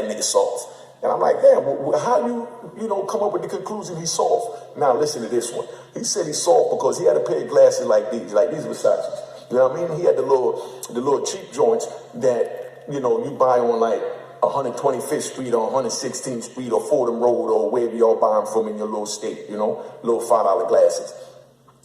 nigga soft. And I'm like, damn, how you know, come up with the conclusion he's soft? Now listen to this one. He said he's soft because he had a pair of glasses like these Versace's. You know what I mean? He had the little cheap joints that, you know, you buy on like 125th Street or 116th Street or Fordham Road or wherever y'all buy them from in your little state, you know, little $5 glasses.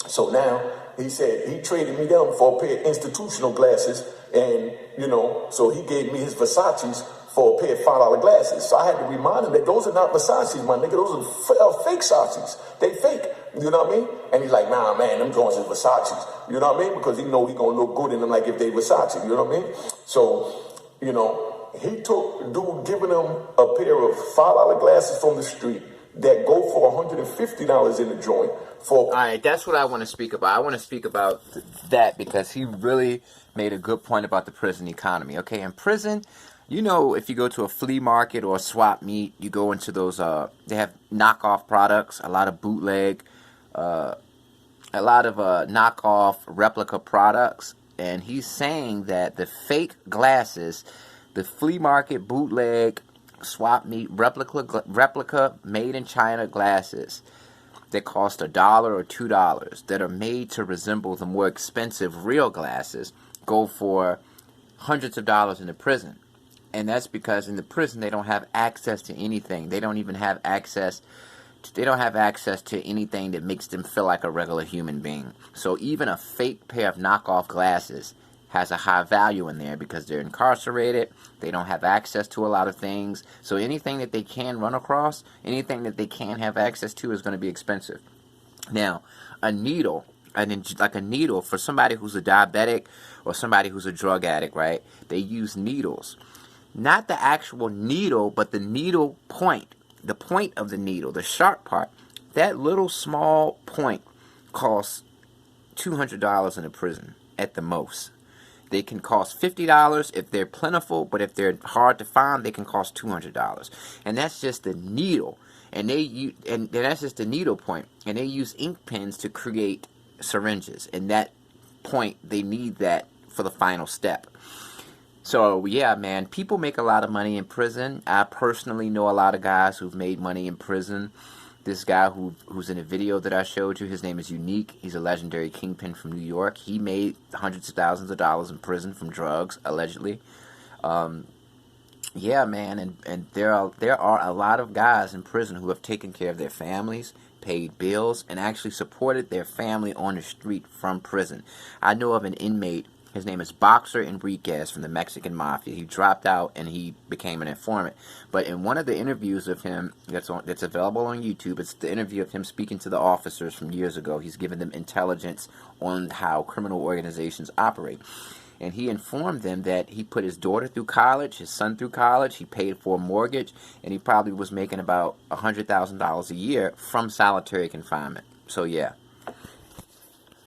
So now he said he traded me them for a pair of institutional glasses, and, you know, so he gave me his Versace's for a pair of $5 glasses. So I had to remind him that those are not Versace's, my nigga. Those are fake Versace's. They fake. You know what I mean? And he's like, nah, man, them joints is Versace's. You know what I mean? Because he know he gonna look good in them like if they Versace. You know what I mean? So, you know, he took dude giving him a pair of $5 glasses from the street that go for $150 in the joint. All right, that's what I want to speak about. I want to speak about that because he really made a good point about the prison economy. Okay, in prison, you know, if you go to a flea market or a swap meet, you go into those, they have knockoff products, a lot of bootleg, a lot of knockoff replica products. And he's saying that the fake glasses, the flea market bootleg, swap meet, replica made in China glasses that cost $1 or $2 that are made to resemble the more expensive real glasses go for hundreds of dollars in the prison. And that's because in the prison they don't have access to anything. They don't even have access to anything that makes them feel like a regular human being. So even a fake pair of knockoff glasses has a high value in there because they're incarcerated. They don't have access to a lot of things. So anything that they can run across, anything that they can have access to is going to be expensive. Now, a needle, like a needle for somebody who's a diabetic or somebody who's a drug addict, right? They use needles. Not the actual needle, but the needle point. The point of the needle, the sharp part. That little small point costs $200 in a prison at the most. They can cost $50 if they're plentiful, but if they're hard to find, they can cost $200. And that's just the needle. And that's just the needle point. And they use ink pens to create syringes. And that point, they need that for the final step. So, yeah, man, people make a lot of money in prison. I personally know a lot of guys who've made money in prison. This guy who's in a video that I showed you, his name is Unique. He's a legendary kingpin from New York. He made hundreds of thousands of dollars in prison from drugs, allegedly. Yeah, man, and there are a lot of guys in prison who have taken care of their families, paid bills, and actually supported their family on the street from prison. I know of an inmate. His name is Boxer Enriquez from the Mexican Mafia. He dropped out and he became an informant. But in one of the interviews of him that's available on YouTube, it's the interview of him speaking to the officers from years ago. He's given them intelligence on how criminal organizations operate. And he informed them that he put his daughter through college, his son through college, he paid for a mortgage, and he probably was making about $100,000 a year from solitary confinement. So yeah.